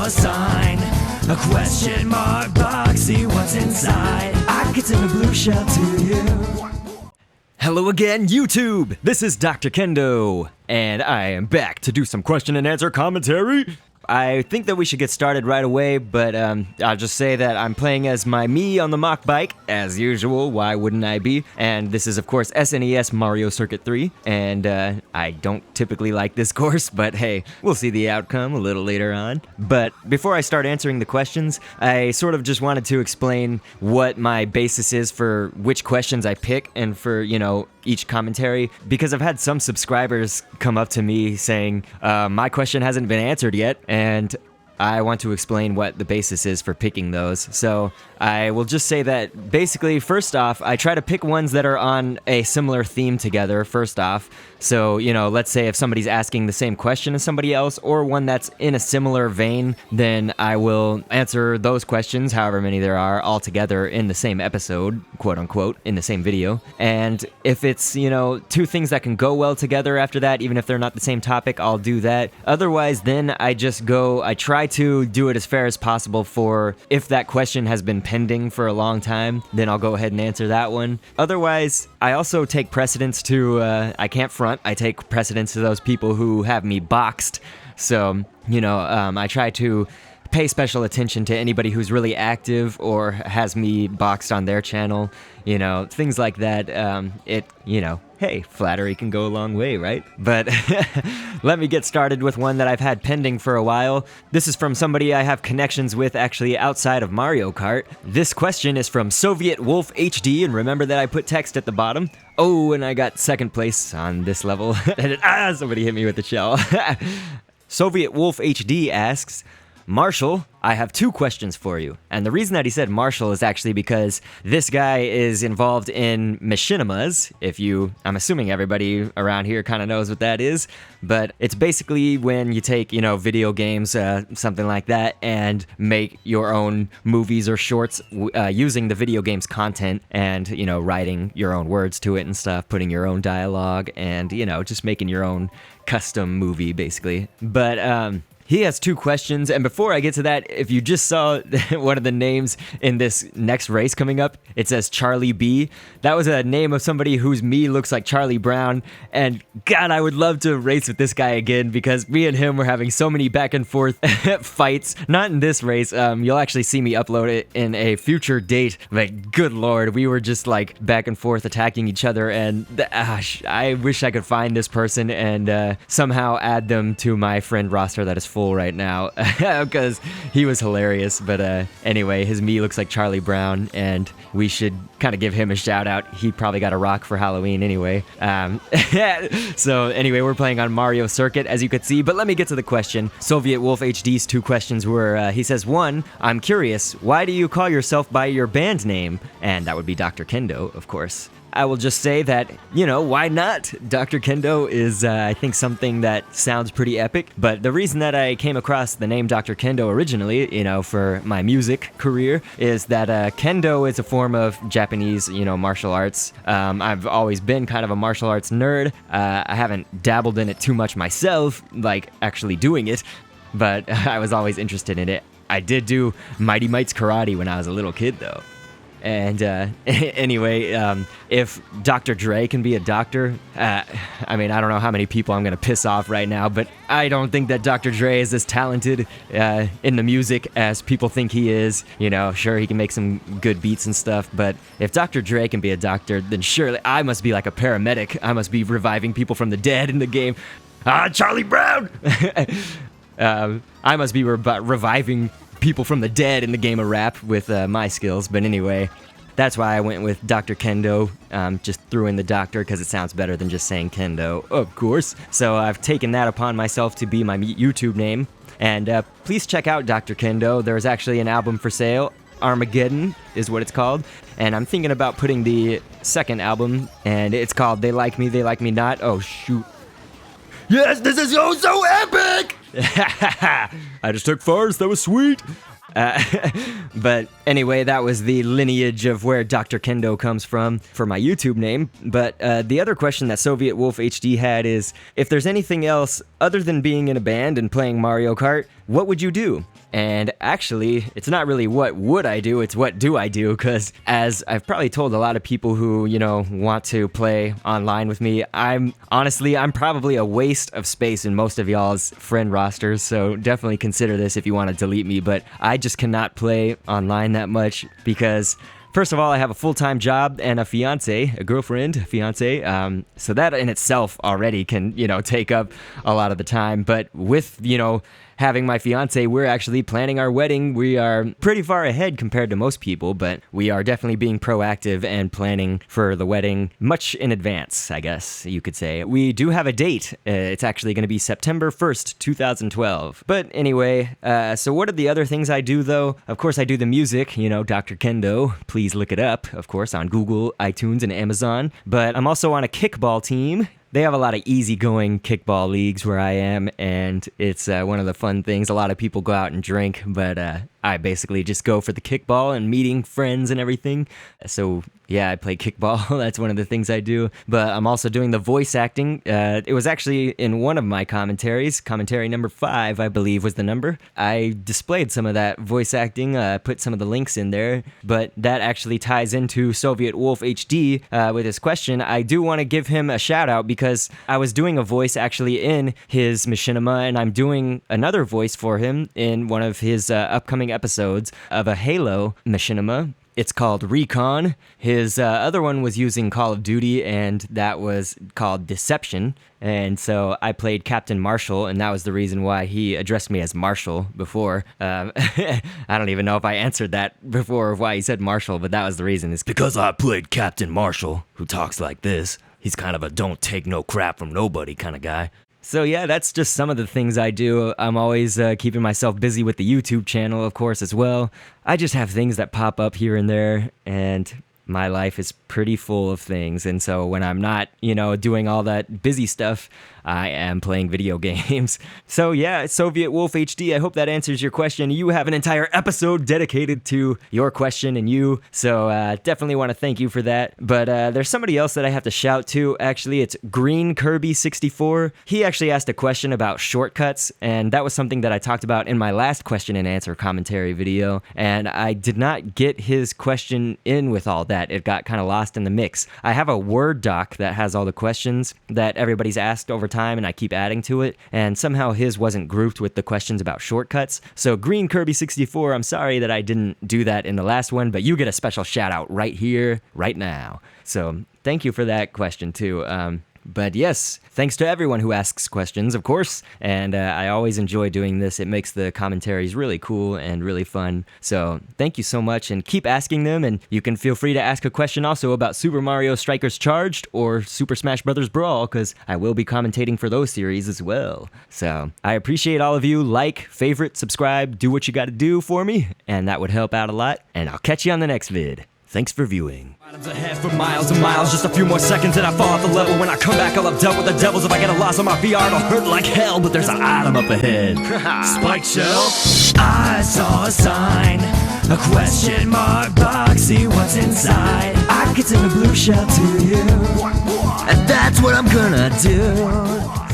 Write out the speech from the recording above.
sign, a question mark box, see what's inside. I could send a blue shell to you. Hello again, YouTube! This is Dr. Kendo, and I am back to do some question and answer commentary. I think that we should get started right away, but I'll just say that I'm playing as my me on the mock bike, as usual, why wouldn't I be? And this is, of course, SNES Mario Circuit 3, and I don't typically like this course, but hey, we'll see the outcome a little later on. But before I start answering the questions, I sort of just wanted to explain what my basis is for which questions I pick and for, you know, each commentary, because I've had some subscribers come up to me saying, my question hasn't been answered yet, and I want to explain what the basis is for picking those. So I will just say that basically, first off, I try to pick ones that are on a similar theme together, first off. So, you know, let's say if somebody's asking the same question as somebody else, or one that's in a similar vein, then I will answer those questions, however many there are, all together in the same episode, quote unquote, in the same video. And if it's, you know, two things that can go well together after that, even if they're not the same topic, I'll do that. Otherwise, then I try to do it as fair as possible for if that question has been pending for a long time, then I'll go ahead and answer that one. Otherwise, I also take precedence to, I can't front, I take precedence to those people who have me boxed. So, you know, I try to pay special attention to anybody who's really active or has me boxed on their channel, you know, things like that. Hey, flattery can go a long way, right? But let me get started with one that I've had pending for a while. This is from somebody I have connections with actually outside of Mario Kart. This question is from Soviet Wolf HD, and remember that I put text at the bottom. Oh, and I got second place on this level. Somebody hit me with the shell. Soviet Wolf HD asks, Marshall, I have two questions for you. And the reason that he said Marshall is actually because this guy is involved in machinimas. I'm assuming everybody around here kind of knows what that is, but it's basically when you take, you know, video games, something like that, and make your own movies or shorts using the video game's content and, you know, writing your own words to it and stuff, putting your own dialogue and, you know, just making your own custom movie, basically. But, he has two questions, and before I get to that, if you just saw one of the names in this next race coming up, it says Charlie B. That was a name of somebody whose me looks like Charlie Brown, and God, I would love to race with this guy again, because me and him were having so many back and forth fights. Not in this race, you'll actually see me upload it in a future date, but good lord, we were just like back and forth attacking each other, and I wish I could find this person and somehow add them to my friend roster that is full right now, because he was hilarious. But anyway, his me looks like Charlie Brown, and we should kind of give him a shout out. He probably got a rock for Halloween anyway. So anyway, we're playing on Mario Circuit, as you could see, but let me get to the question. Soviet Wolf HD's two questions were, he says, one, I'm curious, why do you call yourself by your band name? And that would be Dr. Kendo, of course. I will just say that, you know, why not? Dr. Kendo is, I think, something that sounds pretty epic, but the reason that I came across the name Dr. Kendo originally, you know, for my music career, is that Kendo is a form of Japanese, you know, martial arts. I've always been kind of a martial arts nerd. I haven't dabbled in it too much myself, like actually doing it, but I was always interested in it. I did do Mighty Mites karate when I was a little kid, though. And anyway, if Dr. Dre can be a doctor, I mean, I don't know how many people I'm going to piss off right now, but I don't think that Dr. Dre is as talented in the music as people think he is. You know, sure, he can make some good beats and stuff, but if Dr. Dre can be a doctor, then surely I must be like a paramedic. I must be reviving people from the dead in the game. Charlie Brown! I must be reviving people from the dead in the game of rap with my skills. But anyway, that's why I went with Dr. Kendo. Just threw in the doctor because it sounds better than just saying Kendo, of course. So I've taken that upon myself to be my YouTube name. And please check out Dr. Kendo. There's actually an album for sale. Armageddon is what it's called. And I'm thinking about putting the second album, and it's called They Like Me, They Like Me Not. Oh, shoot. Yes, this is so epic! I just took first, that was sweet. But anyway, that was the lineage of where Dr. Kendo comes from for my YouTube name. But the other question that Soviet Wolf HD had is, if there's anything else other than being in a band and playing Mario Kart, what would you do? And actually, it's not really what would I do, it's what do I do, because as I've probably told a lot of people who, want to play online with me, I'm probably a waste of space in most of y'all's friend rosters, so definitely consider this if you want to delete me, but I just cannot play online that much because first of all, I have a full-time job and a girlfriend, so that in itself already can, take up a lot of the time. But with, having my fiance, we're actually planning our wedding. We are pretty far ahead compared to most people, but we are definitely being proactive and planning for the wedding much in advance, I guess you could say. We do have a date. It's actually going to be September 1st, 2012. But anyway, so what are the other things I do, though? Of course, I do the music, Dr.Kendo. Please look it up, of course, on Google, iTunes, and Amazon. But I'm also on a kickball team. They have a lot of easygoing kickball leagues where I am, and it's one of the fun things. A lot of people go out and drink, but I basically just go for the kickball and meeting friends and everything. So yeah, I play kickball. That's one of the things I do. But I'm also doing the voice acting. It was actually in one of my commentaries. Commentary number 5, I believe, was the number. I displayed some of that voice acting, put some of the links in there. But that actually ties into Soviet Wolf HD with his question. I do want to give him a shout out because I was doing a voice actually in his machinima, and I'm doing another voice for him in one of his upcoming episodes of a Halo machinima. It's called Recon. His other one was using Call of Duty, and that was called Deception. And so I played Captain Marshall, and that was the reason why he addressed me as Marshall before. I don't even know if I answered that before, why he said Marshall, but that was the reason. It's because I played Captain Marshall, who talks like this. He's kind of a don't take no crap from nobody kind of guy. So yeah, that's just some of the things I do. I'm always keeping myself busy with the YouTube channel, of course, as well. I just have things that pop up here and there, and my life is pretty full of things. And so when I'm not, doing all that busy stuff, I am playing video games. So yeah, Soviet Wolf HD, I hope that answers your question. You have an entire episode dedicated to your question and you, so definitely want to thank you for that. But there's somebody else that I have to shout to. Actually, it's Green Kirby 64. He actually asked a question about shortcuts, and that was something that I talked about in my last question and answer commentary video, and I did not get his question in with all that. It got kind of lost in the mix. I have a Word doc that has all the questions that everybody's asked over time, and I keep adding to it, and somehow his wasn't grouped with the questions about shortcuts. So Green Kirby 64, I'm sorry that I didn't do that in the last one, but you get a special shout out right here, right now. So thank you for that question too. But yes, thanks to everyone who asks questions, of course, and I always enjoy doing this. It makes the commentaries really cool and really fun. So thank you so much, and keep asking them, and you can feel free to ask a question also about Super Mario Strikers Charged or Super Smash Bros. Brawl, because I will be commentating for those series as well. So I appreciate all of you. Like, favorite, subscribe, do what you gotta do for me, and that would help out a lot, and I'll catch you on the next vid. Thanks for viewing. Ahead for miles and miles, just a few more seconds and I fall off the level. When I come back, I'll have dealt with the devils. If I get a loss on my VR, it'll hurt like hell. But there's an item up ahead. Spike shell. I saw a sign, a question mark box, see what's inside. I could send a blue shell to you, and that's what I'm gonna do.